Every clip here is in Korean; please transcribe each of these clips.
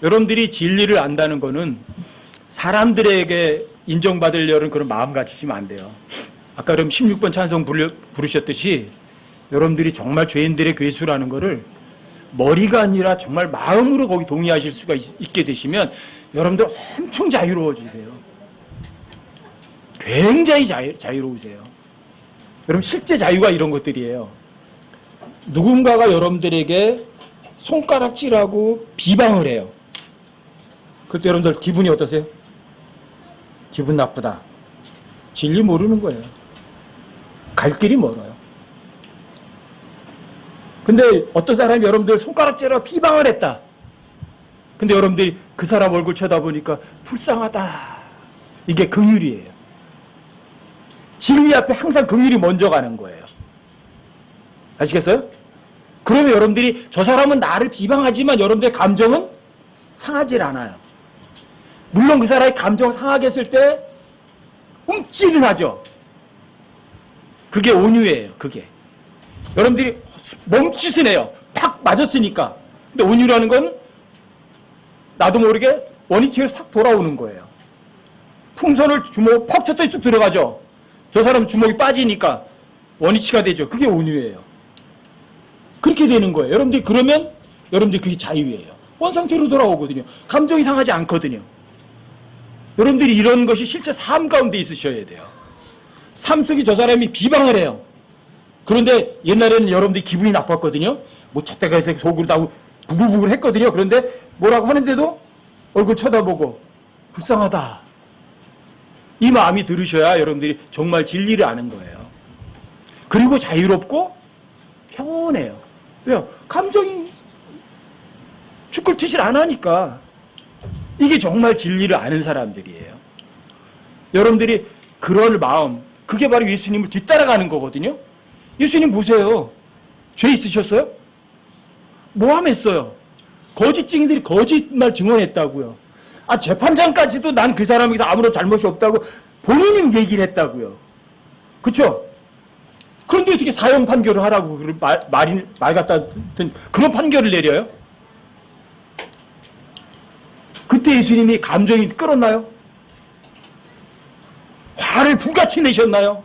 여러분들이 진리를 안다는 거는 사람들에게 인정받으려는 그런 마음 가지시면 안 돼요. 아까 그럼 16번 찬송 부르셨듯이 여러분들이 정말 죄인들의 괴수라는 거를 머리가 아니라 정말 마음으로 거기 동의하실 수가 있게 되시면 여러분들 엄청 자유로워지세요. 굉장히 자유로우세요. 여러분 실제 자유가 이런 것들이에요. 누군가가 여러분들에게 손가락질하고 비방을 해요. 그때 여러분들 기분이 어떠세요? 기분 나쁘다. 진리 모르는 거예요. 갈 길이 멀어요. 근데 어떤 사람이 여러분들 손가락질하고 비방을 했다. 근데 여러분들이 그 사람 얼굴 쳐다보니까 불쌍하다. 이게 긍휼이에요. 진리 앞에 항상 긍휼이 먼저 가는 거예요. 아시겠어요? 그러면 여러분들이 저 사람은 나를 비방하지만 여러분들의 감정은 상하질 않아요. 물론 그 사람의 감정 상하게 했을 때 움찔은 하죠. 그게 온유예요. 그게. 여러분들이 멈칫은 해요. 팍 맞았으니까. 근데 온유라는 건 나도 모르게 원위치로 싹 돌아오는 거예요. 풍선을 주먹 퍽 쳤더니 쑥 들어가죠. 저 사람 주먹이 빠지니까 원위치가 되죠. 그게 온유예요. 그렇게 되는 거예요. 여러분들이 그러면 여러분들이 그게 자유예요. 원상태로 돌아오거든요. 감정이 상하지 않거든요. 여러분들이 이런 것이 실제 삶 가운데 있으셔야 돼요. 삶 속에 저 사람이 비방을 해요. 그런데 옛날에는 여러분들이 기분이 나빴거든요. 뭐 저때가 해서 속으로 나고 부글부글 했거든요. 그런데 뭐라고 하는데도 얼굴 쳐다보고 불쌍하다. 이 마음이 들으셔야 여러분들이 정말 진리를 아는 거예요. 그리고 자유롭고 평온해요. 왜요? 감정이 죽을짓을 안 하니까. 이게 정말 진리를 아는 사람들이에요. 여러분들이 그럴 마음, 그게 바로 예수님을 뒤따라가는 거거든요. 예수님 보세요. 죄 있으셨어요? 모함했어요. 거짓 증인들이 거짓말 증언했다고요. 아, 재판장까지도 난 그 사람에게서 아무런 잘못이 없다고 본인이 얘기를 했다고요. 그렇죠? 그런데 어떻게 사형 판결을 하라고 말 같은 그런 판결을 내려요? 그때 예수님이 감정이 끌었나요? 화를 불같이 내셨나요?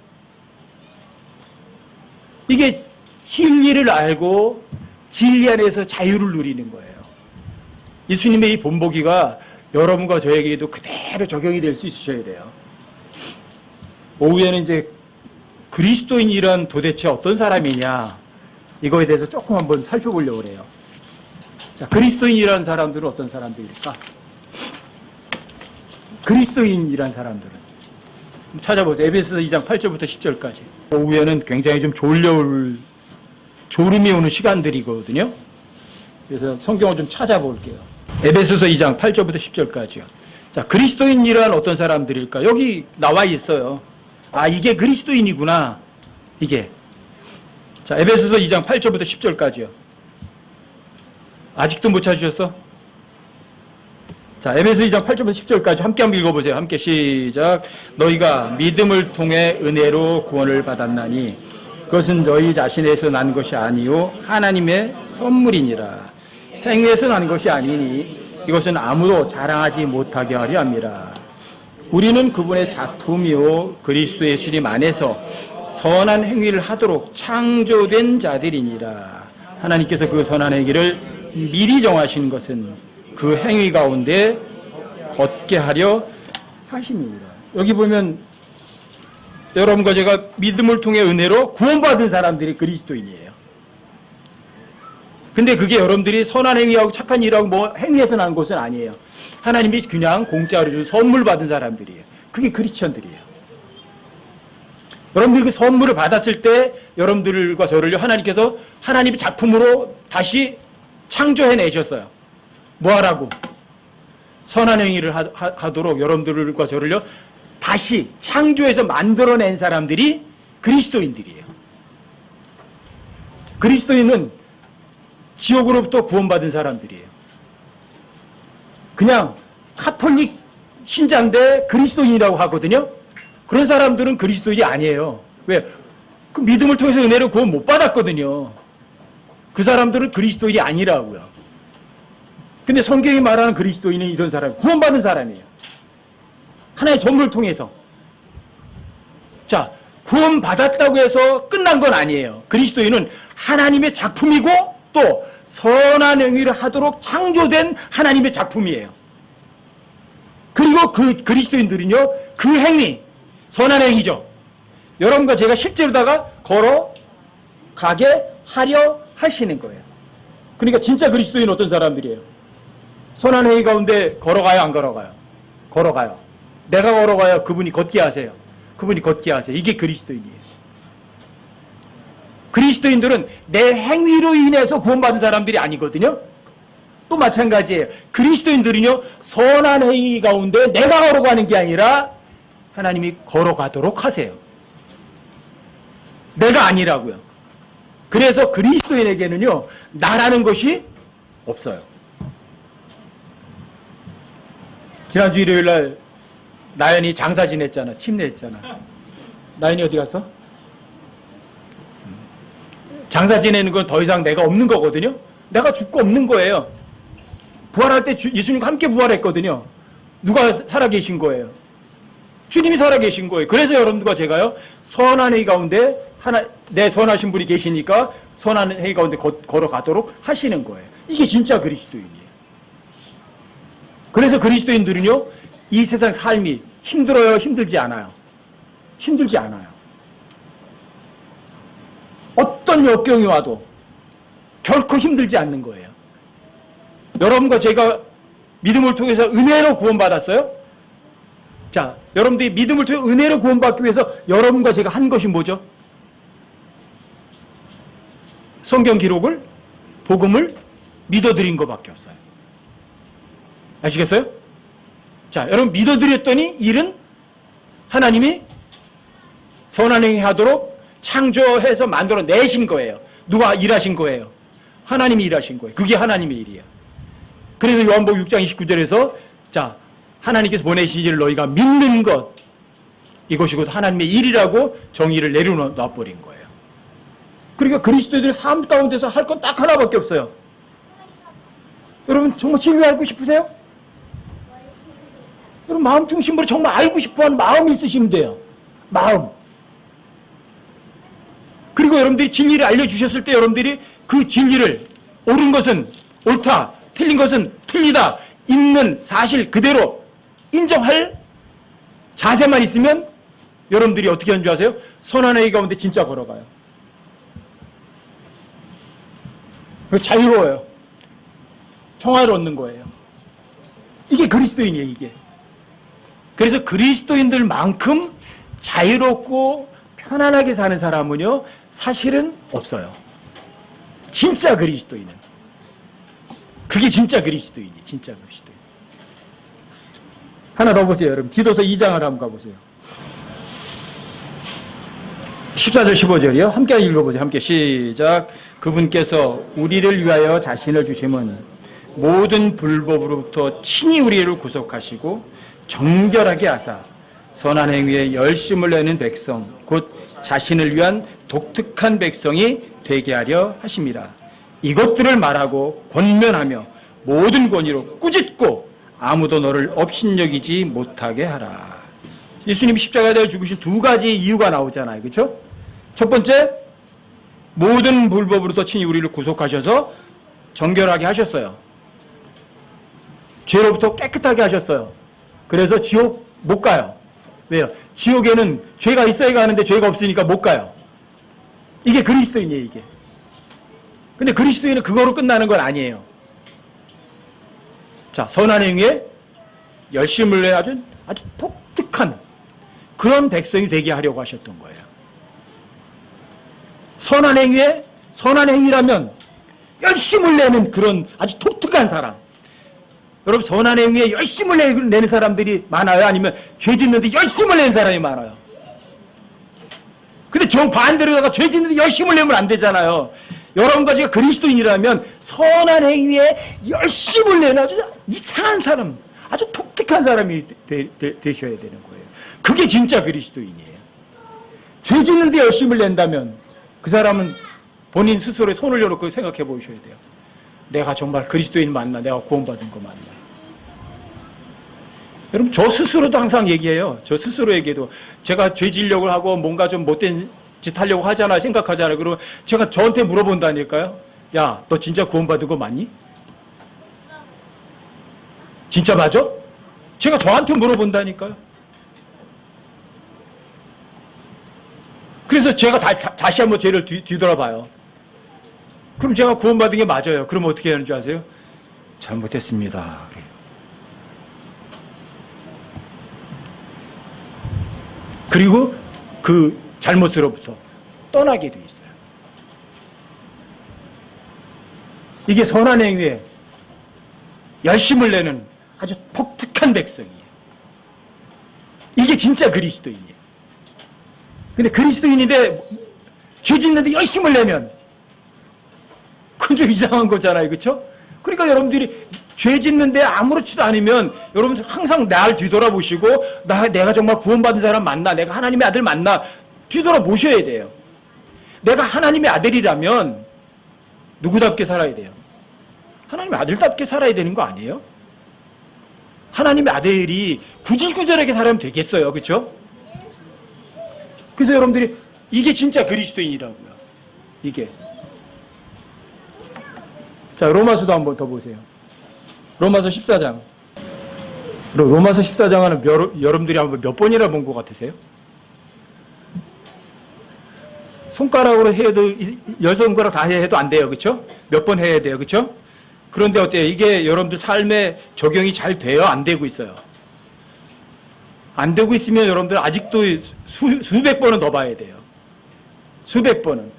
이게 진리를 알고 진리 안에서 자유를 누리는 거예요. 예수님의 이 본보기가 여러분과 저에게도 그대로 적용이 될 수 있으셔야 돼요. 오후에는 이제 그리스도인이란 도대체 어떤 사람이냐 이거에 대해서 조금 한번 살펴보려고 그래요. 자, 그리스도인이라는 사람들은 어떤 사람들일까? 그리스도인이란 사람들은 찾아보세요. 에베소서 2장 8절부터 10절까지. 오후에는 굉장히 좀 졸음이 오는 시간들이거든요. 그래서 성경을 좀 찾아볼게요. 에베소서 2장 8절부터 10절까지요. 자, 그리스도인이란 어떤 사람들일까? 여기 나와 있어요. 아, 이게 그리스도인이구나. 이게. 자, 에베소서 2장 8절부터 10절까지요. 아직도 못 찾으셨어? 자, 에베소 2장 8절부터 10절까지 함께 한번 읽어보세요. 함께 시작. 너희가 믿음을 통해 은혜로 구원을 받았나니 그것은 너희 자신에서 난 것이 아니요 하나님의 선물이니라. 행위에서 난 것이 아니니 이것은 아무도 자랑하지 못하게 하려 함이라. 우리는 그분의 작품이요 그리스도 예수님 안에서 선한 행위를 하도록 창조된 자들이니라. 하나님께서 그 선한 행위를 미리 정하신 것은 그 행위 가운데 걷게 하려 하심이니라. 여기 보면 여러분과 제가 믿음을 통해 은혜로 구원받은 사람들이 그리스도인이에요. 근데 그게 여러분들이 선한 행위하고 착한 일하고 뭐 행위에서 난 것은 아니에요. 하나님이 그냥 공짜로 준 선물 받은 사람들이에요. 그게 크리스천들이에요. 여러분들이 그 선물을 받았을 때 여러분들과 저를요 하나님께서 하나님의 작품으로 다시 창조해내셨어요. 뭐 하라고? 선한 행위를 하도록 여러분들과 저를요 다시 창조해서 만들어낸 사람들이 그리스도인들이에요. 그리스도인은 지옥으로부터 구원받은 사람들이에요. 그냥 카톨릭 신자인데 그리스도인이라고 하거든요. 그런 사람들은 그리스도인이 아니에요. 왜? 그 믿음을 통해서 은혜를 구원 못 받았거든요. 그 사람들은 그리스도인이 아니라고요. 근데 성경이 말하는 그리스도인은 이런 사람, 구원받은 사람이에요. 하나의 선물을 통해서. 자, 구원받았다고 해서 끝난 건 아니에요. 그리스도인은 하나님의 작품이고 또 선한 행위를 하도록 창조된 하나님의 작품이에요. 그리고 그 그리스도인들은요, 그 행위, 선한 행위죠. 여러분과 제가 실제로다가 걸어가게 하려 하시는 거예요. 그러니까 진짜 그리스도인은 어떤 사람들이에요? 선한 행위 가운데 걸어가요, 안 걸어가요? 걸어가요. 내가 걸어가요, 그분이 걷게 하세요. 그분이 걷게 하세요. 이게 그리스도인이에요. 그리스도인들은 내 행위로 인해서 구원받은 사람들이 아니거든요. 또 마찬가지예요. 그리스도인들은요, 선한 행위 가운데 내가 걸어가는 게 아니라 하나님이 걸어가도록 하세요. 내가 아니라고요. 그래서 그리스도인에게는요, 나라는 것이 없어요. 지난주 일요일 날 나연이 장사 지냈잖아. 침례했잖아. 나연이 어디 갔어? 장사 지내는 건 더 이상 내가 없는 거거든요. 내가 죽고 없는 거예요. 부활할 때 예수님과 함께 부활했거든요. 누가 살아계신 거예요? 주님이 살아계신 거예요. 그래서 여러분들과 제가요, 선한 행위 가운데 내 선하신 분이 계시니까 선한 행위 가운데 걸어가도록 하시는 거예요. 이게 진짜 그리스도인이에요. 그래서 그리스도인들은요, 이 세상 삶이 힘들어요? 힘들지 않아요? 힘들지 않아요. 어떤 역경이 와도 결코 힘들지 않는 거예요. 여러분과 제가 믿음을 통해서 은혜로 구원받았어요? 자, 여러분들이 믿음을 통해 은혜로 구원받기 위해서 여러분과 제가 한 것이 뭐죠? 성경 기록을, 복음을 믿어드린 것밖에 없어요. 아시겠어요? 자, 여러분 믿어드렸더니 일은 하나님이 선한 행위 하도록 창조해서 만들어 내신 거예요. 누가 일하신 거예요? 하나님이 일하신 거예요. 그게 하나님의 일이에요. 그래서 요한복음 6장 29절에서 자, 하나님께서 보내신 일을 너희가 믿는 것, 이것이 곧 하나님의 일이라고 정의를 내려놔버린 거예요. 그러니까 그리스도인들의 삶 가운데서 할 건 딱 하나밖에 없어요. 여러분 정말 진리 알고 싶으세요? 여러분 마음 중심으로 정말 알고 싶어하는 마음이 있으시면 돼요. 마음. 그리고 여러분들이 진리를 알려주셨을 때 여러분들이 그 진리를 옳은 것은 옳다, 틀린 것은 틀리다, 있는 사실 그대로 인정할 자세만 있으면 여러분들이 어떻게 하는 줄 아세요? 선한 행위 가운데 진짜 걸어가요. 자유로워요. 평화를 얻는 거예요. 이게 그리스도인이에요, 이게. 그래서 그리스도인들만큼 자유롭고 편안하게 사는 사람은요, 사실은 없어요. 진짜 그리스도인은. 그게 진짜 그리스도인이에요, 진짜 그리스도인. 하나 더 보세요, 여러분. 디도서 2장을 한번 가보세요. 14절 15절이요. 함께 읽어보세요. 함께 시작. 그분께서 우리를 위하여 자신을 주심은 모든 불법으로부터 친히 우리를 구속하시고 정결하게 하사 선한 행위에 열심을 내는 백성 곧 자신을 위한 독특한 백성이 되게 하려 하심이라. 이것들을 말하고 권면하며 모든 권위로 꾸짖고 아무도 너를 업신여기지 못하게 하라. 예수님이 십자가에 달려 죽으신 두 가지 이유가 나오잖아요. 그렇죠? 첫 번째, 모든 불법으로부터 친히 우리를 구속하셔서 정결하게 하셨어요. 죄로부터 깨끗하게 하셨어요. 그래서 지옥 못 가요. 왜요? 지옥에는 죄가 있어야 가는데 죄가 없으니까 못 가요. 이게 그리스도인이에요, 이게. 근데 그리스도인은 그거로 끝나는 건 아니에요. 자, 선한 행위에 열심을 내 아주 독특한 그런 백성이 되게 하려고 하셨던 거예요. 선한 행위에, 선한 행위라면 열심을 내는 그런 아주 독특한 사람. 여러분, 선한 행위에 열심을 내는 사람들이 많아요? 아니면 죄 짓는데 열심을 내는 사람이 많아요? 근데 정반대로다가 죄 짓는데 열심을 내면 안 되잖아요. 여러분과 제가 그리스도인이라면 선한 행위에 열심을 내는 아주 이상한 사람, 아주 독특한 사람이 되셔야 되는 거예요. 그게 진짜 그리스도인이에요. 죄 짓는데 열심을 낸다면 그 사람은 본인 스스로의 손을 열어놓고 생각해 보셔야 돼요. 내가 정말 그리스도인 맞나? 내가 구원받은 거 맞나? 여러분, 저 스스로도 항상 얘기해요. 저 스스로에게도 제가 죄 지려고 하고 뭔가 좀 못된 짓 하려고 하잖아, 생각하잖아요. 그러면 제가 저한테 물어본다니까요. 야, 너 진짜 구원받은 거 맞니? 진짜 맞아? 제가 저한테 물어본다니까요. 그래서 제가 다시 한번 죄를 뒤돌아봐요. 그럼 제가 구원받은 게 맞아요. 그럼 어떻게 하는 줄 아세요? 잘못했습니다. 그래요. 그리고 그 잘못으로부터 떠나게 돼 있어요. 이게 선한 행위에 열심을 내는 아주 독특한 백성이에요. 이게 진짜 그리스도인이에요. 근데 그리스도인인데 죄 짓는데 열심을 내면 그건 좀 이상한 거잖아요. 그렇죠? 그러니까 여러분들이 죄 짓는데 아무렇지도 않으면 여러분 항상 날 뒤돌아보시고 내가 정말 구원받은 사람 맞나? 내가 하나님의 아들 맞나? 뒤돌아보셔야 돼요. 내가 하나님의 아들이라면 누구답게 살아야 돼요? 하나님의 아들답게 살아야 되는 거 아니에요? 하나님의 아들이 구질구질하게 살아면 되겠어요. 그렇죠? 그래서 여러분들이 이게 진짜 그리스도인이라고요. 이게. 자, 로마서도 한번 더 보세요. 로마서 14장. 로마서 14장은 여러분들이 한번 몇 번이나 본 것 같으세요? 손가락으로 해도, 10손가락 다 해도 안 돼요. 그렇죠? 몇 번 해야 돼요. 그렇죠? 그런데 어때요? 이게 여러분들 삶에 적용이 잘 돼요? 안 되고 있어요? 안 되고 있으면 여러분들 아직도 수백 번은 더 봐야 돼요. 수백 번은.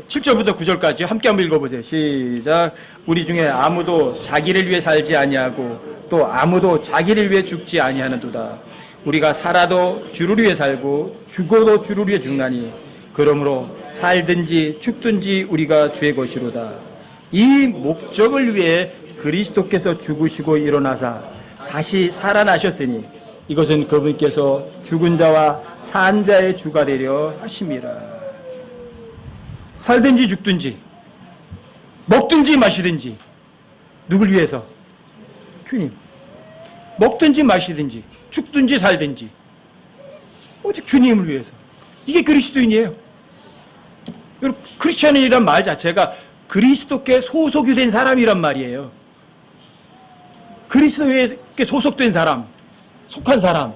7절부터 9절까지 함께 한번 읽어보세요. 시작. 우리 중에 아무도 자기를 위해 살지 아니하고 또 아무도 자기를 위해 죽지 아니하는도다. 우리가 살아도 주를 위해 살고 죽어도 주를 위해 죽나니 그러므로 살든지 죽든지 우리가 주의 것이로다. 이 목적을 위해 그리스도께서 죽으시고 일어나사 다시 살아나셨으니 이것은 그분께서 죽은 자와 산 자의 주가 되려 하심이라. 살든지 죽든지 먹든지 마시든지 누굴 위해서? 주님. 먹든지 마시든지 죽든지 살든지 오직 주님을 위해서. 이게 그리스도인이에요. 여러분, 크리스천이란 말 자체가 그리스도께 소속이 된 사람이란 말이에요. 그리스도께 소속된 사람, 속한 사람.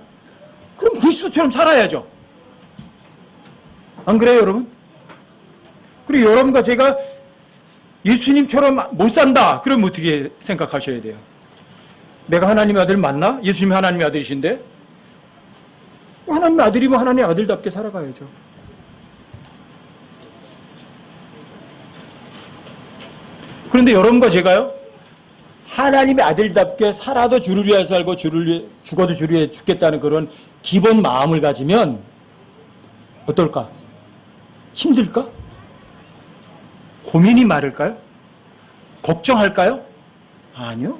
그럼 그리스도처럼 살아야죠. 안 그래요, 여러분? 그리고 여러분과 제가 예수님처럼 못 산다. 그럼 어떻게 생각하셔야 돼요? 내가 하나님의 아들 맞나? 예수님이 하나님의 아들이신데? 하나님의 아들이면 하나님의 아들답게 살아가야죠. 그런데 여러분과 제가요, 하나님의 아들답게 살아도 주를 위해 살고 죽어도 주를 위해 죽겠다는 그런 기본 마음을 가지면 어떨까? 힘들까? 고민이 많을까요? 걱정할까요? 아니요.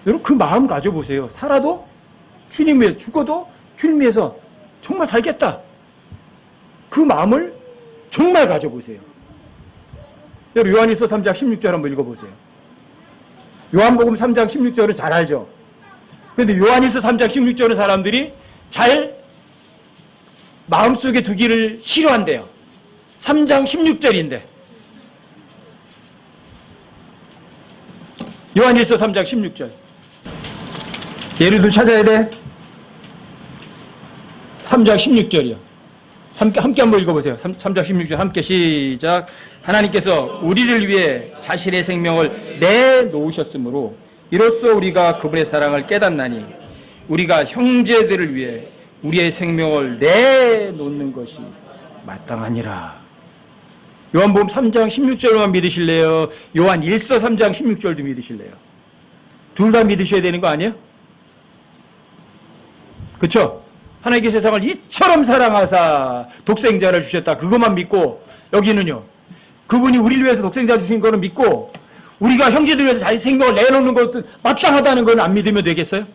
여러분 그 마음 가져보세요. 살아도 주님 위해서, 죽어도 주님 위해서 정말 살겠다. 그 마음을 정말 가져보세요. 여러분 요한일서 3장 16절 한번 읽어보세요. 요한복음 3장 16절은 잘 알죠. 그런데 요한일서 3장 16절은 사람들이 잘 마음속에 두기를 싫어한대요. 3장 16절인데 요한일서 3장 16절 예를 들어 찾아야 돼. 3장 16절이요. 함께 한번 읽어보세요. 3장 16절 함께 시작. 하나님께서 우리를 위해 자신의 생명을 내놓으셨으므로 이로써 우리가 그분의 사랑을 깨닫나니 우리가 형제들을 위해 우리의 생명을 내놓는 것이 마땅하니라. 요한복음 3장 16절만 믿으실래요? 요한 1서 3장 16절도 믿으실래요? 둘 다 믿으셔야 되는 거 아니에요? 그렇죠? 하나님께 세상을 이처럼 사랑하사 독생자를 주셨다. 그것만 믿고 여기는요. 그분이 우리를 위해서 독생자 주신 거는 믿고 우리가 형제들 위해서 자기 생명을 내놓는 것도 마땅하다는 건 안 믿으면 되겠어요?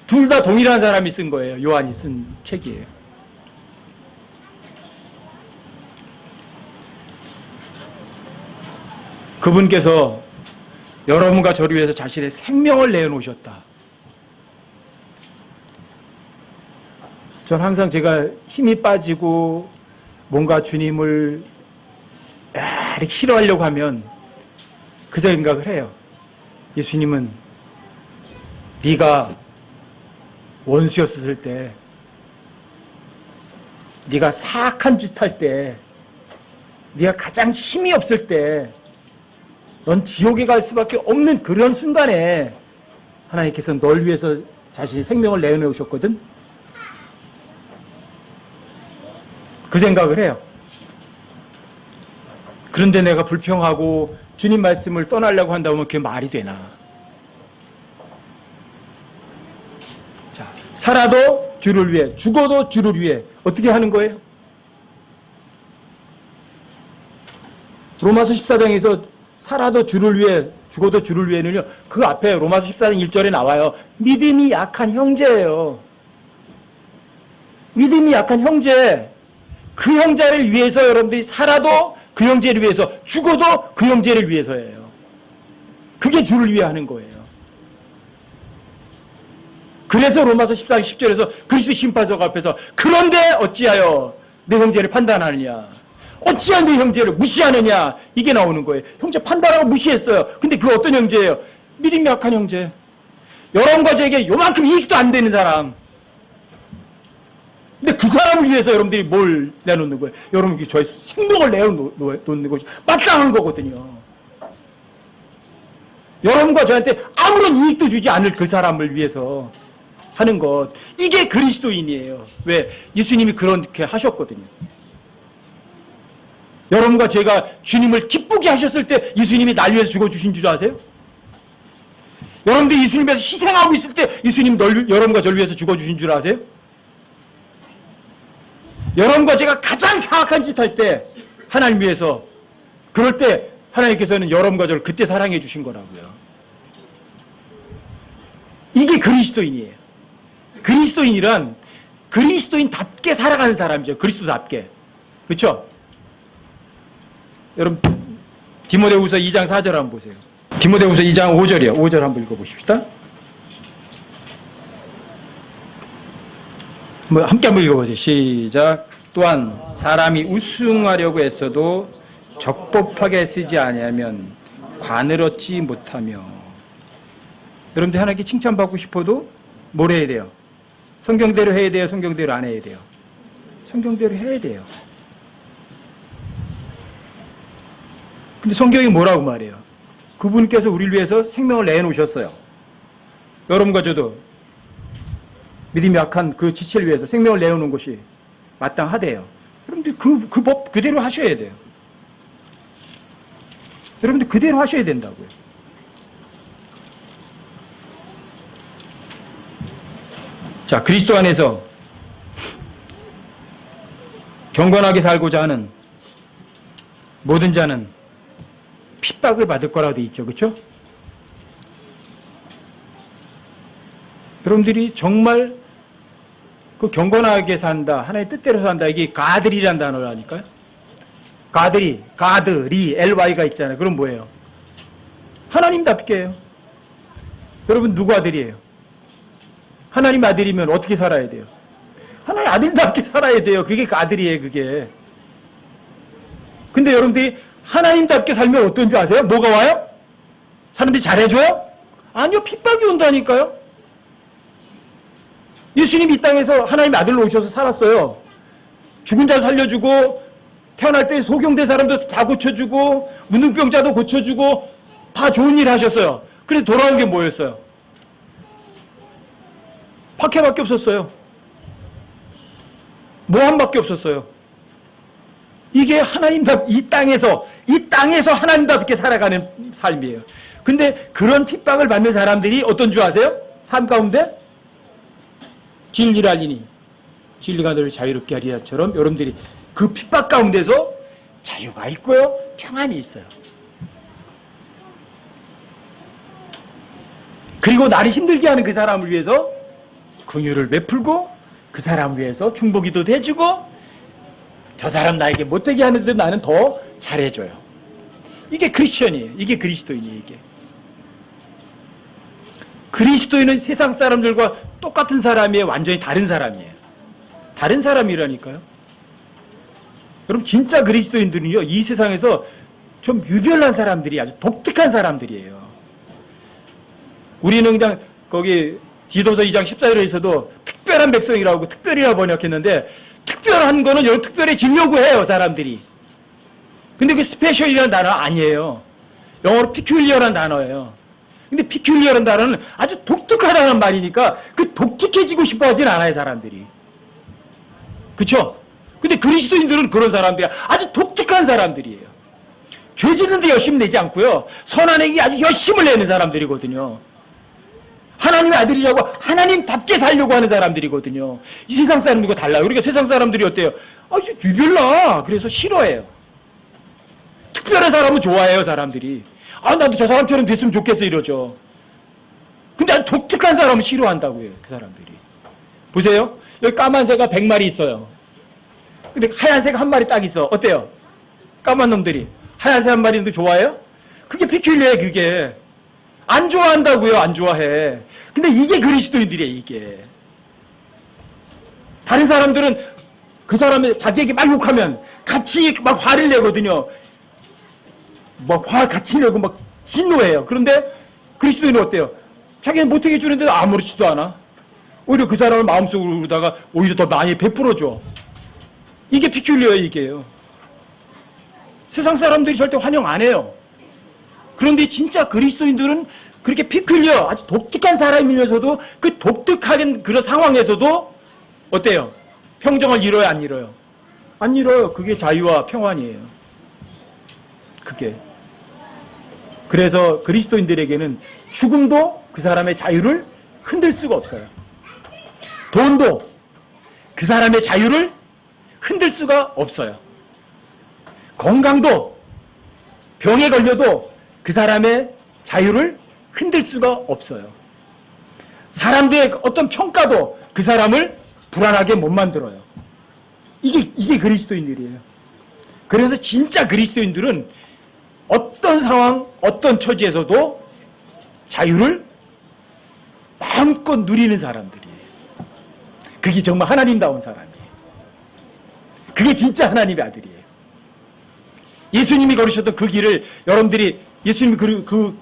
둘 다 동일한 사람이 쓴 거예요. 요한이 쓴 책이에요. 그분께서 여러분과 저를 위해서 자신의 생명을 내놓으셨다. 전 항상 제가 힘이 빠지고 뭔가 주님을 이렇게 싫어하려고 하면 그 생각을 해요. 예수님은 네가 원수였을 때, 네가 사악한 짓 할 때, 네가 가장 힘이 없을 때, 넌 지옥에 갈 수밖에 없는 그런 순간에 하나님께서 널 위해서 자신의 생명을 내어놓으셨거든. 그 생각을 해요. 그런데 내가 불평하고 주님 말씀을 떠나려고 한다면 그게 말이 되나? 자, 살아도 주를 위해, 죽어도 주를 위해 어떻게 하는 거예요? 로마서 14장에서 살아도 주를 위해, 죽어도 주를 위해는요, 그 앞에 로마서 14장 1절에 나와요. 믿음이 약한 형제예요. 믿음이 약한 형제. 그 형제를 위해서 여러분들이 살아도 그 형제를 위해서, 죽어도 그 형제를 위해서예요. 그게 주를 위해 하는 거예요. 그래서 로마서 14장 10절에서 그리스도 심판석 앞에서 그런데 어찌하여 내 형제를 판단하느냐, 어찌하여 내 형제를 무시하느냐, 이게 나오는 거예요. 형제 판단하고 무시했어요. 근데 그 어떤 형제예요? 믿음이 약한 형제. 여러분과 저에게 요만큼 이익도 안 되는 사람. 근데 그 사람을 위해서 여러분들이 뭘 내놓는 거예요? 여러분이 저의 생명을 내놓는 것이 마땅한 거거든요. 여러분과 저한테 아무런 이익도 주지 않을 그 사람을 위해서 하는 것. 이게 그리스도인이에요. 왜? 예수님이 그렇게 하셨거든요. 여러분과 제가 주님을 기쁘게 하셨을 때 예수님이 날 위해서 죽어주신 줄 아세요? 여러분들이 예수님 위해서 희생하고 있을 때 예수님 여러분과 저를 위해서 죽어주신 줄 아세요? 여러분과 제가 가장 사악한 짓 할 때 하나님 위해서, 그럴 때 하나님께서는 여러분과 저를 그때 사랑해 주신 거라고요. 이게 그리스도인이에요. 그리스도인이란 그리스도인답게 살아가는 사람이죠. 그리스도답게. 그렇죠? 여러분 디모데후서 2장 4절 한번 보세요. 디모데후서 2장 5절이요. 5절 한번 읽어보십시다. 함께 한번 읽어보세요. 시작. 또한 사람이 우승하려고 애써도 적법하게 쓰지 아니하면 관을 얻지 못하며. 여러분들 하나님께 칭찬받고 싶어도 뭘 해야 돼요? 성경대로 해야 돼요? 성경대로 안 해야 돼요? 성경대로 해야 돼요. 근데 성경이 뭐라고 말해요? 그분께서 우리를 위해서 생명을 내놓으셨어요. 여러분과 저도 믿음이 약한 그 지체를 위해서 생명을 내어놓은 것이 마땅하대요. 여러분들 그 법 그대로 하셔야 돼요. 여러분들 그대로 하셔야 된다고요. 자, 그리스도 안에서 경건하게 살고자 하는 모든 자는 핍박을 받을 거라고 돼 있죠. 그렇죠? 여러분들이 정말 그 경건하게 산다, 하나님의 뜻대로 산다, 이게 가들이라는 단어라니까요. 가드리, LY가 있잖아요. 그럼 뭐예요? 하나님답게요. 여러분 누구 아들이에요? 하나님 아들이면 어떻게 살아야 돼요? 하나님 아들답게 살아야 돼요. 그게 가들이에요, 그게. 근데 여러분들이 하나님답게 살면 어떤 줄 아세요? 뭐가 와요? 사람들이 잘해줘요? 아니요, 핍박이 온다니까요. 예수님이 이 땅에서 하나님의 아들로 오셔서 살았어요. 죽은 자 살려주고, 태어날 때 소경된 사람도 다 고쳐주고, 문둥병자도 고쳐주고, 다 좋은 일 하셨어요. 그래서 돌아온 게 뭐였어요? 박해밖에 없었어요. 모함밖에 없었어요. 이게 하나님답, 이 땅에서 하나님답게 살아가는 삶이에요. 근데 그런 핍박을 받는 사람들이 어떤 줄 아세요? 삶 가운데 진리를 알리니 진리가 너를 자유롭게 하리라처럼 여러분들이 그 핍박 가운데서 자유가 있고요, 평안이 있어요. 그리고 나를 힘들게 하는 그 사람을 위해서 긍휼을 베풀고, 그 사람을 위해서 중보기도 해주고, 저 사람 나에게 못되게 하는데 나는 더 잘해줘요. 이게 크리스천이에요. 이게 그리스도인이에요. 이게. 그리스도인은 세상 사람들과 똑같은 사람이에요? 완전히 다른 사람이에요? 다른 사람이라니까요. 여러분 진짜 그리스도인들은요, 이 세상에서 좀 유별난 사람들이 아주 독특한 사람들이에요. 우리는 그냥 거기 디도서 2장 14절에서도 특별한 백성이라고 특별이라 번역했는데, 특별한 거는 여러 특별해지려고 해요, 사람들이. 근데 그 스페셜이라는 단어 아니에요. 영어로 피큘리어라는 단어예요. 근데 피큘리어라는 단어는 아주 독특하다는 말이니까 그 독특해지고 싶어 하진 않아요, 사람들이. 그쵸? 근데 그리스도인들은 그런 사람들이야. 아주 독특한 사람들이에요. 죄 짓는데 열심히 내지 않고요, 선한 행위 아주 열심을 내는 사람들이거든요. 하나님의 아들이라고 하나님답게 살려고 하는 사람들이거든요. 이 세상 사람들과 달라요. 그러니까 세상 사람들이 어때요? 아주 유별나. 그래서 싫어해요. 특별한 사람은 좋아해요, 사람들이. 아, 나도 저 사람처럼 됐으면 좋겠어, 이러죠. 근데 독특한 사람은 싫어한다고요, 그 사람들이. 보세요. 여기 까만새가 100마리 있어요. 근데 하얀새가 한 마리 딱 있어. 어때요? 까만 놈들이. 하얀새 한 마리도 좋아해요? 그게 피큘리어예요, 그게. 안 좋아한다고요, 안 좋아해. 근데 이게 그리스도인들이에요, 이게. 다른 사람들은 그 사람이 자기에게 막 욕하면 같이 막 화를 내거든요. 막 화 같이 내고 막 진노해요. 그런데 그리스도인은 어때요? 자기는 못하게 해주는데 아무렇지도 않아. 오히려 그 사람을 마음속으로다가 오히려 더 많이 베풀어줘. 이게 피큘리어예요, 이게요. 세상 사람들이 절대 환영 안 해요. 그런데 진짜 그리스도인들은 그렇게 피큘리어, 아주 독특한 사람이면서도 그 독특한 그런 상황에서도 어때요? 평정을 이뤄요, 안 이뤄요? 안 이뤄요. 그게 자유와 평안이에요. 그게. 그래서 그리스도인들에게는 죽음도 그 사람의 자유를 흔들 수가 없어요. 돈도 그 사람의 자유를 흔들 수가 없어요. 건강도, 병에 걸려도 그 사람의 자유를 흔들 수가 없어요. 사람들의 어떤 평가도 그 사람을 불안하게 못 만들어요. 이게 그리스도인들이에요. 그래서 진짜 그리스도인들은 어떤 상황, 어떤 처지에서도 자유를 마음껏 누리는 사람들이에요. 그게 정말 하나님다운 사람이에요. 그게 진짜 하나님의 아들이에요. 예수님이 걸으셨던 그 길을 여러분들이, 예수님이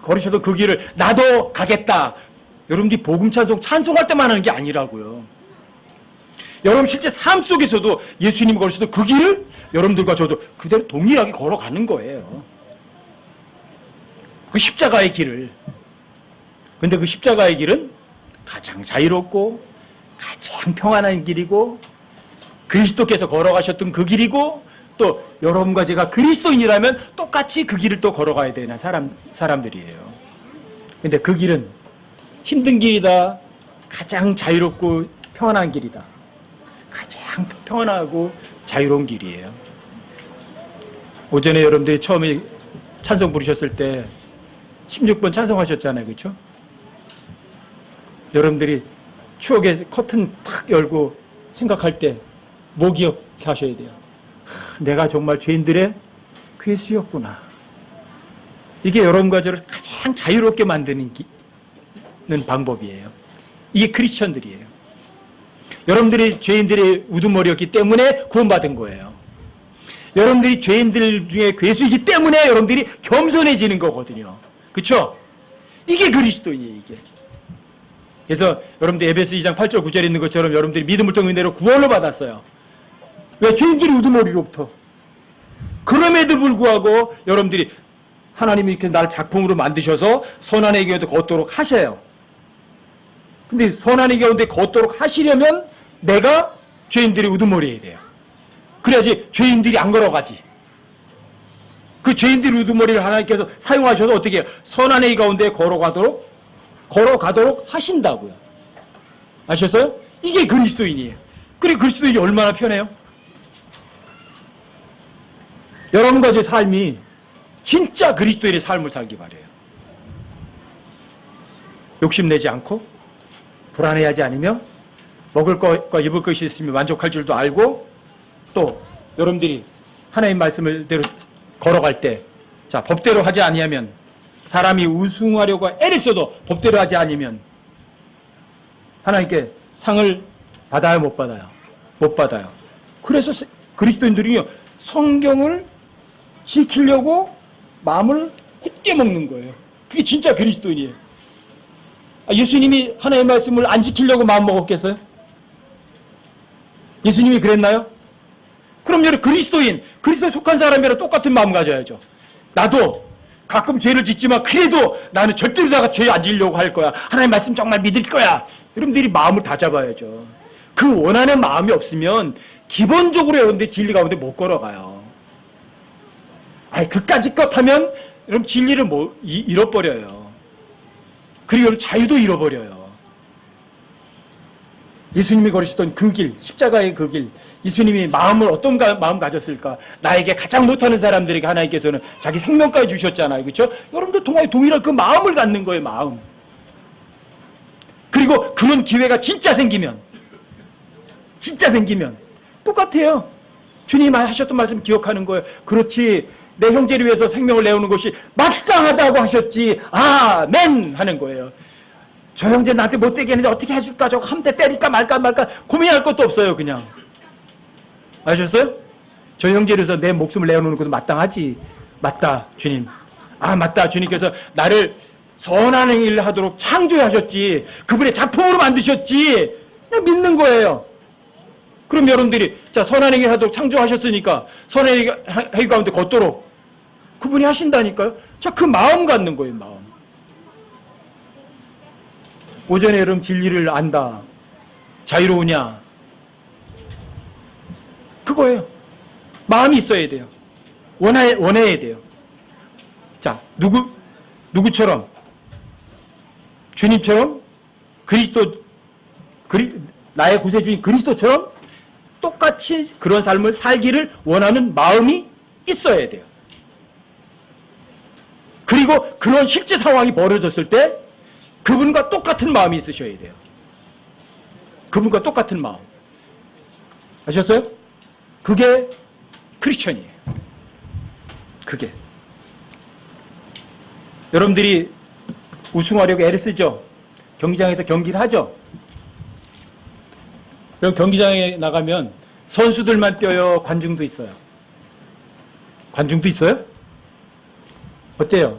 걸으셨던 그 길을 나도 가겠다. 여러분들이 복음 찬송할 때만 하는 게 아니라고요. 여러분 실제 삶 속에서도 예수님이 걸으셨던 그 길을 여러분들과 저도 그대로 동일하게 걸어가는 거예요. 그 십자가의 길을. 근데 그 십자가의 길은 가장 자유롭고 가장 평안한 길이고 그리스도께서 걸어가셨던 그 길이고 또 여러분과 제가 그리스도인이라면 똑같이 그 길을 또 걸어가야 되는 사람들이에요. 근데 그 길은 힘든 길이다. 가장 자유롭고 평안한 길이다. 가장 평안하고 자유로운 길이에요. 오전에 여러분들이 처음에 찬송 부르셨을 때 16번 찬송하셨잖아요. 그렇죠? 여러분들이 추억의 커튼 탁 열고 생각할 때 뭐 기억하셔야 돼요? 내가 정말 죄인들의 괴수였구나. 이게 여러분과 저를 가장 자유롭게 만드는 방법이에요. 이게 크리스천들이에요. 여러분들이 죄인들의 우두머리였기 때문에 구원받은 거예요. 여러분들이 죄인들 중에 괴수이기 때문에 여러분들이 겸손해지는 거거든요. 그렇죠? 이게 그리스도인이에요. 이게. 그래서 여러분들 에베소 2장 8절 9절에 있는 것처럼 여러분들이 믿음을 통해 은혜로 구원을 받았어요. 왜? 죄인들이 우두머리로부터. 그럼에도 불구하고 여러분들이 하나님이 이렇게 날 작품으로 만드셔서 선한의 가운데 걷도록 하셔요. 근데 선한의 가운데 걷도록 하시려면 내가 죄인들이 우두머리여야 돼요. 그래야지 죄인들이 안 걸어가지. 그 죄인들의 우두머리를 하나님께서 사용하셔서 어떻게 해요? 선한의 가운데 걸어가도록 하신다고요. 아셨어요? 이게 그리스도인이에요. 그리고 그리스도인이 얼마나 편해요? 여러분과 제 삶이 진짜 그리스도인의 삶을 살기 바래요. 욕심내지 않고 불안해하지 않으며 먹을 것과 입을 것이 있으면 만족할 줄도 알고 또 여러분들이 하나님 말씀을 대로 걸어갈 때 자, 법대로 하지 아니하면, 사람이 우승하려고 애를 써도 법대로 하지 않으면 하나님께 상을 받아요, 못 받아요? 못 받아요. 그래서 그리스도인들이요, 성경을 지키려고 마음을 굳게 먹는 거예요. 그게 진짜 그리스도인이에요. 예수님이 하나님의 말씀을 안 지키려고 마음 먹었겠어요? 예수님이 그랬나요? 그럼 여러분, 그리스도에 속한 사람이랑 똑같은 마음 가져야죠. 나도 가끔 죄를 짓지만 그래도 나는 절대로 내가 죄 안 지으려고 할 거야. 하나님의 말씀 정말 믿을 거야. 여러분들이 마음을 다 잡아야죠. 그 원하는 마음이 없으면 기본적으로 여러분들 진리 가운데 못 걸어가요. 그까짓 것 하면 여러분 진리를 잃어버려요. 그리고 여러분 자유도 잃어버려요. 예수님이 걸으셨던 그 길, 십자가의 그 길, 예수님이 마음을 어떤 마음 가졌을까? 나에게 가장 못하는 사람들에게 하나님께서는 자기 생명까지 주셨잖아요. 그렇죠? 여러분들 동일한 그 마음을 갖는 거예요, 마음. 그리고 그런 기회가 진짜 생기면 똑같아요. 주님이 하셨던 말씀 기억하는 거예요. 그렇지, 내 형제를 위해서 생명을 내오는 것이 마땅하다고 하셨지. 아멘 하는 거예요. 저 형제 나한테 못되게 했는데 어떻게 해줄까? 저거 한 대 때릴까 말까 고민할 것도 없어요. 그냥. 아셨어요? 저 형제를 위해서 내 목숨을 내어놓는 것도 마땅하지. 맞다, 주님. 맞다, 주님께서 나를 선한 행위를 하도록 창조하셨지. 그분의 작품으로 만드셨지. 그냥 믿는 거예요. 그럼 여러분들이 자, 선한 행위를 하도록 창조하셨으니까 선한 행위 가운데 걷도록 그분이 하신다니까요. 자, 그 마음 갖는 거예요, 마음. 오전에 여러분 진리를 안다. 자유로우냐? 그거예요. 마음이 있어야 돼요. 원해야 돼요. 자, 누구처럼? 주님처럼? 나의 구세주인 그리스도처럼 똑같이 그런 삶을 살기를 원하는 마음이 있어야 돼요. 그리고 그런 실제 상황이 벌어졌을 때 그분과 똑같은 마음이 있으셔야 돼요. 그분과 똑같은 마음. 아셨어요? 그게 크리스천이에요. 그게. 여러분들이 우승하려고 애를 쓰죠? 경기장에서 경기를 하죠? 그럼 경기장에 나가면 선수들만 뛰어요? 관중도 있어요? 관중도 있어요? 어때요?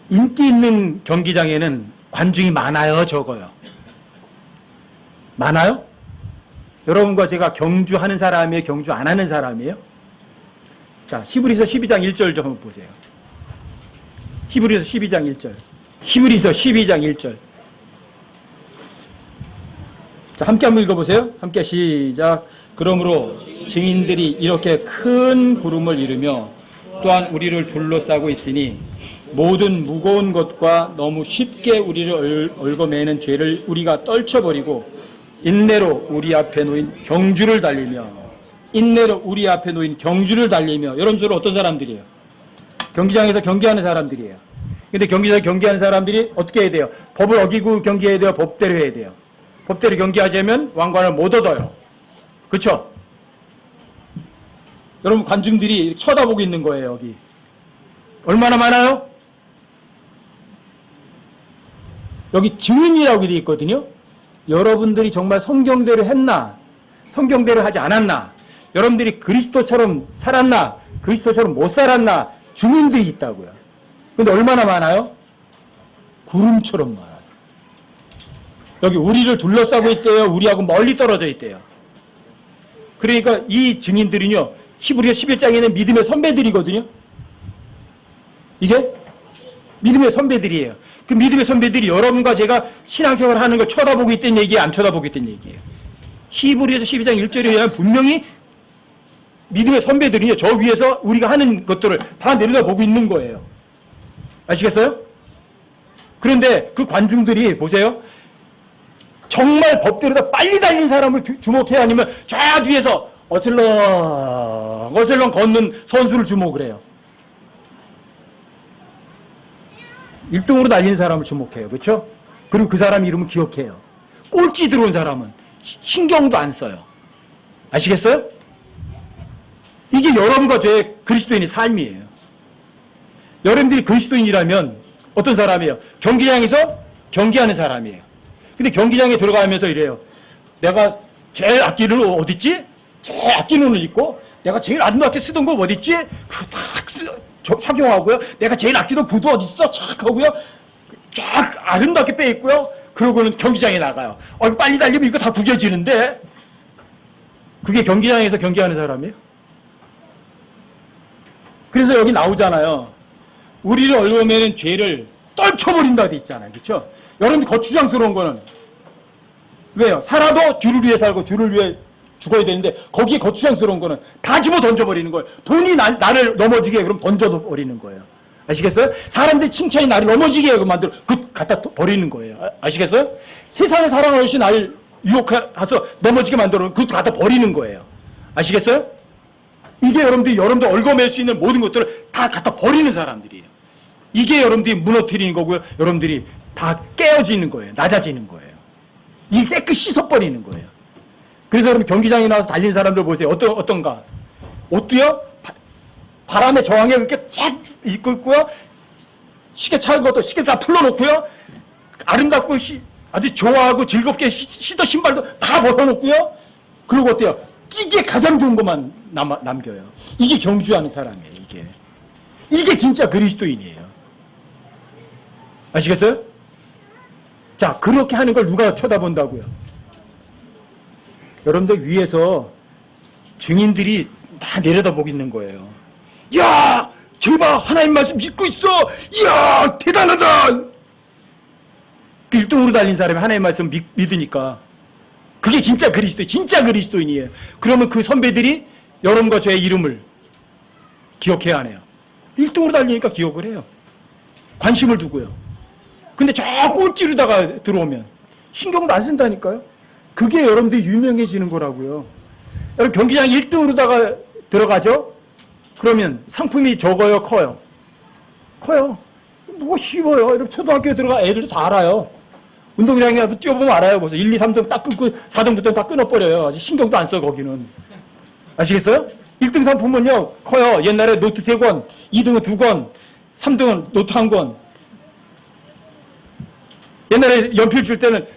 인기 있는 경기장에는 관중이 많아요, 적어요? 많아요? 여러분과 제가 경주하는 사람이에요, 경주 안 하는 사람이에요? 자, 히브리서 12장 1절 좀 한번 보세요. 히브리서 12장 1절. 히브리서 12장 1절. 자, 함께 한번 읽어보세요. 함께 시작. 그러므로 증인들이 이렇게 큰 구름을 이루며 또한 우리를 둘러싸고 있으니 모든 무거운 것과 너무 쉽게 우리를 얽어매는 죄를 우리가 떨쳐버리고 인내로 우리 앞에 놓인 경주를 달리며 여러분들은 어떤 사람들이에요? 경기장에서 경기하는 사람들이에요. 근데 경기장에서 경기하는 사람들이 어떻게 해야 돼요? 법을 어기고 경기해야 돼요? 법대로 해야 돼요? 법대로 경기하자면 왕관을 못 얻어요. 그렇죠? 여러분 관중들이 쳐다보고 있는 거예요. 여기 얼마나 많아요? 여기 증인이라고 되어 있거든요. 여러분들이 정말 성경대로 했나, 성경대로 하지 않았나, 여러분들이 그리스도처럼 살았나, 그리스도처럼 못 살았나, 증인들이 있다고요. 근데 얼마나 많아요? 구름처럼 많아요. 여기 우리를 둘러싸고 있대요. 우리하고 멀리 떨어져 있대요. 그러니까 이 증인들은요, 히브리서 11장에는 믿음의 선배들이거든요. 이게 믿음의 선배들이에요. 그 믿음의 선배들이 여러분과 제가 신앙생활 하는 걸 쳐다보고 있다는 얘기예요? 안 쳐다보고 있다는 얘기예요? 히브리서 12장 1절에 의하면 분명히 믿음의 선배들이요, 저 위에서 우리가 하는 것들을 다 내려다보고 있는 거예요. 아시겠어요? 그런데 그 관중들이 보세요. 정말 법대로 다 빨리 달린 사람을 주목해야, 아니면 저 뒤에서 어슬렁 걷는 선수를 주목을 해요? 1등으로 달리는 사람을 주목해요. 그렇죠? 그리고 그 사람 이름은 기억해요. 꼴찌 들어온 사람은 신경도 안 써요. 아시겠어요? 이게 여러분과 저의 그리스도인의 삶이에요. 여러분들이 그리스도인이라면 어떤 사람이에요? 경기장에서 경기하는 사람이에요. 근데 경기장에 들어가면서 이래요. 내가 제일 아끼는 옷 어딨지? 제일 아끼는 옷을 입고 내가 제일 아름답게 쓰던 거 어딨지? 그거 딱 착용하고요. 내가 제일 아끼던 구두 어딨어? 착 하고요. 쫙 아름답게 빼입고요. 그러고는 경기장에 나가요. 빨리 달리면 이거 다 구겨지는데 그게 경기장에서 경기하는 사람이에요? 그래서 여기 나오잖아요. 우리를 얼굴에는 죄를 떨쳐버린다 돼 있잖아요. 그렇죠? 여러분 거추장스러운 거는 왜요? 살아도 주를 위해 살고 주를 위해 죽어야 되는데 거기에 거추장스러운 거는 다 집어 던져버리는 거예요. 돈이 나를 넘어지게 그럼 던져버리는 거예요. 아시겠어요? 사람들이 칭찬이 나를 넘어지게 만들어 그 갖다 버리는 거예요. 아시겠어요? 세상을 사랑하는 것이 나를 유혹해서 넘어지게 만들어 그것도 갖다 버리는 거예요. 아시겠어요? 이게 여러분들 얽어맬 수 있는 모든 것들을 다 갖다 버리는 사람들이에요. 이게 여러분들이 무너뜨리는 거고요. 여러분들이 다 깨어지는 거예요. 낮아지는 거예요. 이게 깨끗이 씻어버리는 거예요. 그래서 여러분 경기장에 나와서 달리는 사람들 보세요. 어떤가? 옷도요? 바람에 저항해 이렇게 쫙 입고 있고요. 시계 차는 것도 시계 다 풀어놓고요. 아름답고 아주 좋아하고 즐겁게 신던 신발도 다 벗어놓고요. 그리고 어때요? 이게 가장 좋은 것만 남겨요. 이게 경주하는 사람이에요. 이게 진짜 그리스도인이에요. 아시겠어요? 자, 그렇게 하는 걸 누가 쳐다본다고요? 여러분들 위에서 증인들이 다 내려다보고 있는 거예요. 야! 제발 하나님 말씀 믿고 있어! 이야! 대단하다! 그 1등으로 달린 사람이 하나님 말씀 믿으니까 그게 진짜 그리스도인이에요. 그러면 그 선배들이 여러분과 저의 이름을 기억해야 하네요. 1등으로 달리니까 기억을 해요. 관심을 두고요. 근데 저 꼴찌로다가 들어오면 신경도 안 쓴다니까요. 그게 여러분들이 유명해지는 거라고요. 여러분 경기장 1등으로다가 들어가죠? 그러면 상품이 적어요, 커요? 커요. 뭐가 쉬워요. 여러분 초등학교에 들어가 애들도 다 알아요. 운동장에 한번 뛰어보면 알아요. 벌써 1, 2, 3등 딱 끊고 4등부터 다 끊어버려요. 아직 신경도 안 써, 거기는. 아시겠어요? 1등 상품은요, 커요. 옛날에 노트 3권, 2등은 2권, 3등은 노트 1권. 옛날에 연필 줄 때는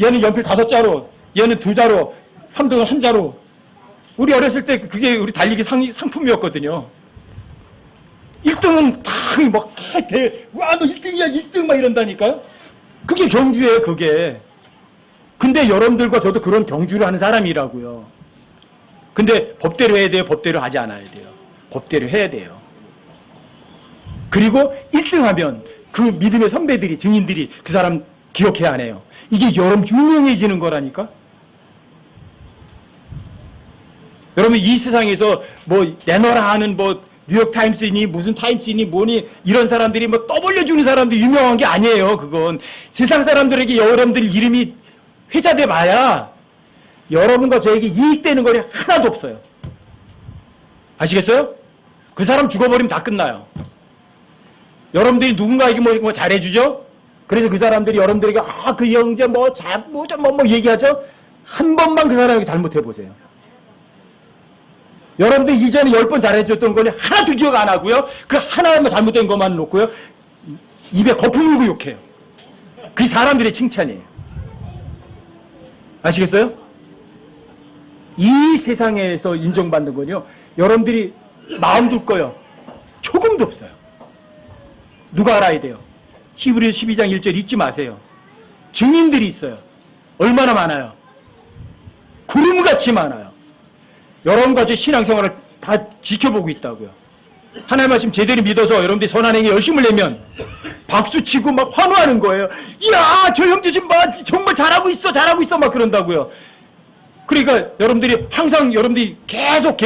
얘는 연필 5자로, 얘는 2자로, 3등은 1자로. 우리 어렸을 때 그게 우리 달리기 상품이었거든요. 1등은 와, 너 1등이야, 1등 막 이런다니까요? 그게 경주예요, 그게. 근데 여러분들과 저도 그런 경주를 하는 사람이라고요. 근데 법대로 해야 돼요, 법대로 하지 않아야 돼요. 법대로 해야 돼요. 그리고 1등 하면 그 믿음의 선배들이, 증인들이 그 사람 기억해야 하네요. 이게 여러분 유명해지는 거라니까? 여러분 이 세상에서 뭐 내놔라 하는 뭐 뉴욕타임스니 무슨 타임스니 뭐니 이런 사람들이 뭐 떠벌려주는 사람들이 유명한 게 아니에요. 그건 세상 사람들에게 여러분들 이름이 회자돼 봐야 여러분과 저에게 이익되는 거리 하나도 없어요. 아시겠어요? 그 사람 죽어버리면 다 끝나요. 여러분들이 누군가에게 뭐 잘해주죠? 그래서 그 사람들이 여러분들에게 그 형제 뭐 얘기하죠? 한 번만 그 사람에게 잘못해보세요. 여러분들 이전에 10번 잘해줬던 거니 하나도 기억 안 하고요. 그 하나만 잘못된 것만 놓고요. 입에 거품 물고 욕해요. 그게 사람들의 칭찬이에요. 아시겠어요? 이 세상에서 인정받는 건요. 여러분들이 마음 둘 거요. 조금도 없어요. 누가 알아야 돼요? 히브리서 12장 1절 잊지 마세요. 증인들이 있어요. 얼마나 많아요? 구름같이 많아요. 여러분과 제 신앙생활을 다 지켜보고 있다고요. 하나님 말씀 제대로 믿어서 여러분들이 선한 행위 열심을 내면 박수치고 막 환호하는 거예요. 이야, 저 형제 지금 정말 잘하고 있어 막 그런다고요. 그러니까 여러분들이 항상 여러분들이 계속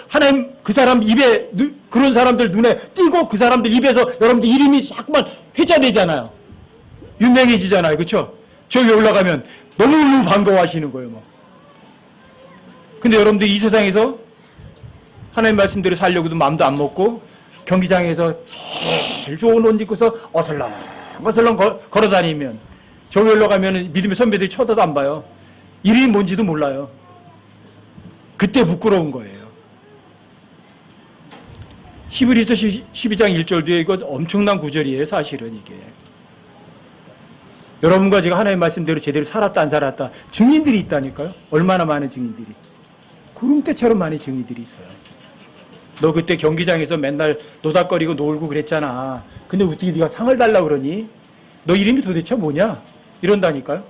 하나님 그 사람 입에 그런 사람들 눈에 띄고 그 사람들 입에서 여러분들 이름이 자꾸만 회자되잖아요. 유명해지잖아요. 그렇죠? 저기 올라가면 너무 반가워하시는 거예요. 뭐. 근데 여러분들이 이 세상에서 하나님 말씀대로 살려고도 마음도 안 먹고 경기장에서 제일 좋은 옷 입고서 어슬렁 걸어 다니면 저기 올라가면 믿음의 선배들이 쳐다도 안 봐요. 이름이 뭔지도 몰라요. 그때 부끄러운 거예요. 히브리서 12장 1절도에 이거 엄청난 구절이에요. 사실은 이게. 여러분과 제가 하나님의 말씀대로 제대로 살았다 안 살았다 증인들이 있다니까요. 얼마나 많은 증인들이. 구름대처럼 많은 증인들이 있어요. 너 그때 경기장에서 맨날 노닥거리고 놀고 그랬잖아. 근데 어떻게 네가 상을 달라고 그러니? 너 이름이 도대체 뭐냐? 이런다니까요.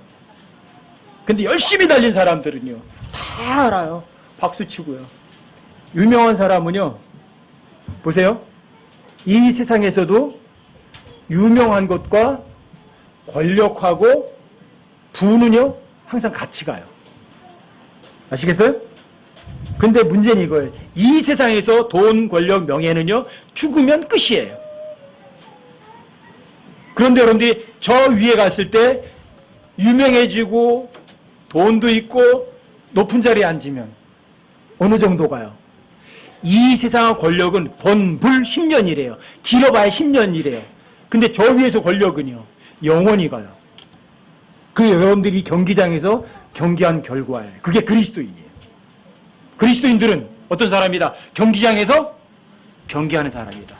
근데 열심히 달린 사람들은요. 다 알아요. 박수 치고요. 유명한 사람은요. 보세요. 이 세상에서도 유명한 것과 권력하고 부는요. 항상 같이 가요. 아시겠어요? 근데 문제는 이거예요. 이 세상에서 돈, 권력, 명예는요. 죽으면 끝이에요. 그런데 여러분들이 저 위에 갔을 때 유명해지고 돈도 있고 높은 자리에 앉으면 어느 정도 가요? 이 세상의 권력은 권불 10년이래요. 길어봐야 10년이래요. 근데 저 위에서 권력은요. 영원히 가요. 그 여러분들이 경기장에서 경기한 결과예요. 그게 그리스도인이에요. 그리스도인들은 어떤 사람이다? 경기장에서 경기하는 사람이다.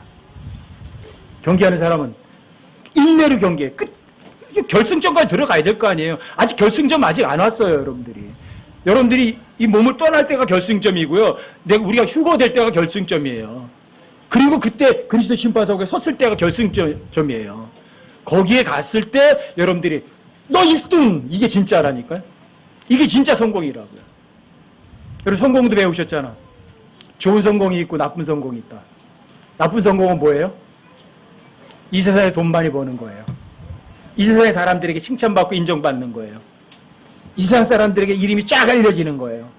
경기하는 사람은 인내로 경기해. 결승점까지 들어가야 될 거 아니에요. 아직 결승점 아직 안 왔어요, 여러분들이. 여러분들이 이 몸을 떠날 때가 결승점이고요. 우리가 휴거될 때가 결승점이에요. 그리고 그때 그리스도 심판석에 섰을 때가 결승점이에요. 거기에 갔을 때 여러분들이 너 1등! 이게 진짜라니까요. 이게 진짜 성공이라고요. 여러분 성공도 배우셨잖아. 좋은 성공이 있고 나쁜 성공이 있다. 나쁜 성공은 뭐예요? 이 세상에 돈 많이 버는 거예요. 이 세상의 사람들에게 칭찬받고 인정받는 거예요. 이 세상 사람들에게 이름이 쫙 알려지는 거예요.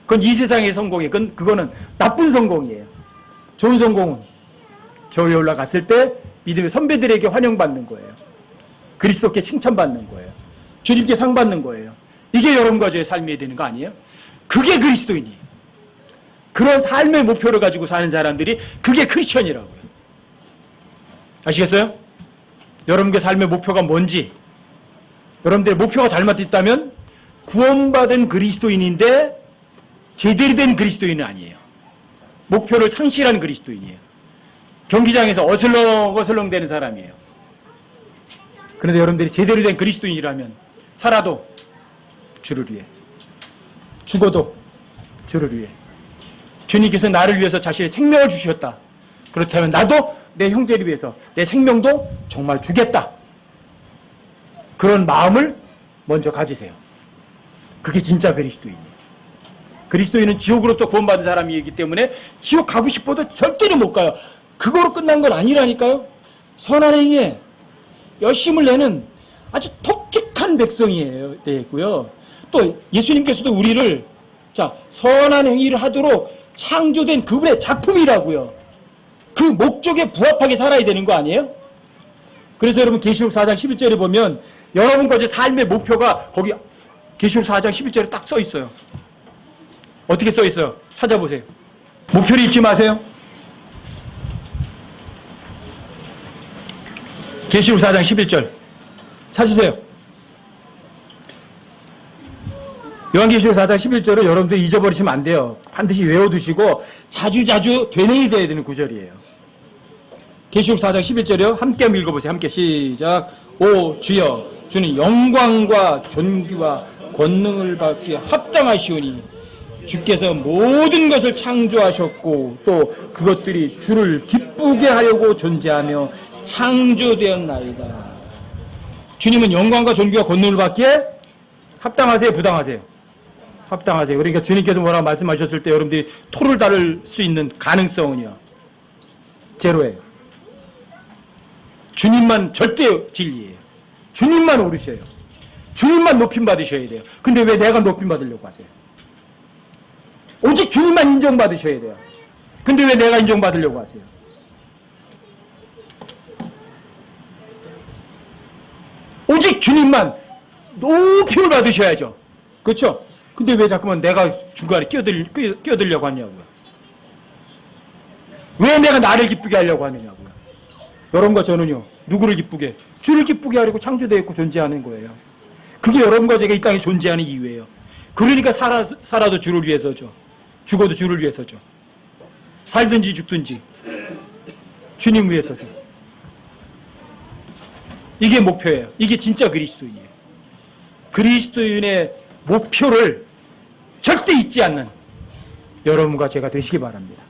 그건 이 세상의 성공이에요. 그거는 나쁜 성공이에요. 좋은 성공은 저 위에 올라갔을 때 믿음의 선배들에게 환영받는 거예요. 그리스도께 칭찬받는 거예요. 주님께 상 받는 거예요. 이게 여러분과 저의 삶이 되는 거 아니에요? 그게 그리스도인이에요. 그런 삶의 목표를 가지고 사는 사람들이 그게 크리스천이라고요. 아시겠어요? 여러분의 삶의 목표가 뭔지, 여러분들의 목표가 잘못됐다면 구원받은 그리스도인인데 제대로 된 그리스도인은 아니에요. 목표를 상실한 그리스도인이에요. 경기장에서 어슬렁어슬렁 되는 사람이에요. 그런데 여러분들이 제대로 된 그리스도인이라면 살아도 주를 위해, 죽어도 주를 위해. 주님께서 나를 위해서 자신의 생명을 주셨다. 그렇다면 나도 내 형제를 위해서 내 생명도 정말 주겠다. 그런 마음을 먼저 가지세요. 그게 진짜 그리스도인이에요. 그리스도인은 지옥으로부터 구원받은 사람이기 때문에 지옥 가고 싶어도 절대로 못 가요. 그거로 끝난 건 아니라니까요. 선한 행위에 열심을 내는 아주 독특한 백성이에요. 되고요. 또 예수님께서도 우리를 선한 행위를 하도록 창조된 그분의 작품이라고요. 그 목적에 부합하게 살아야 되는 거 아니에요? 그래서 여러분 계시록 4장 11절에 보면 여러분과 제 삶의 목표가 거기 계시록 4장 11절에 딱 써 있어요. 어떻게 써 있어요? 찾아보세요. 목표를 잊지 마세요. 계시록 4장 11절 찾으세요. 요한계시록 4장 11절을 여러분들 잊어버리시면 안 돼요. 반드시 외워두시고 자주자주 되뇌이 돼야 되는 구절이에요. 계시록 4장 11절이요. 함께 한번 읽어보세요. 함께 시작. 오 주여, 주는 영광과 존귀와 권능을 받기에 합당하시오니 주께서 모든 것을 창조하셨고 또 그것들이 주를 기쁘게 하려고 존재하며 창조되었나이다. 주님은 영광과 존귀와 권능을 받기에 합당하세요? 부당하세요? 합당하세요. 그러니까 주님께서 뭐라고 말씀하셨을 때 여러분들이 토를 다룰 수 있는 가능성은요, 제로예요. 주님만 절대 진리예요. 주님만 오르셔요. 주님만 높임 받으셔야 돼요. 근데 왜 내가 높임 받으려고 하세요? 오직 주님만 인정받으셔야 돼요. 근데 왜 내가 인정받으려고 하세요? 오직 주님만 높임을 받으셔야죠. 그렇죠? 근데 왜 자꾸만 내가 중간에 끼어들려고 하냐고요. 왜 내가 나를 기쁘게 하려고 하느냐고요. 여러분과 저는요, 누구를 기쁘게? 주를 기쁘게 하려고 창조되어 있고 존재하는 거예요. 그게 여러분과 제가 이 땅에 존재하는 이유예요. 그러니까 살아도 주를 위해서죠. 죽어도 주를 위해서죠. 살든지 죽든지 주님 위해서죠. 이게 목표예요. 이게 진짜 그리스도인이에요. 그리스도인의 목표를 절대 잊지 않는 여러분과 제가 되시기 바랍니다.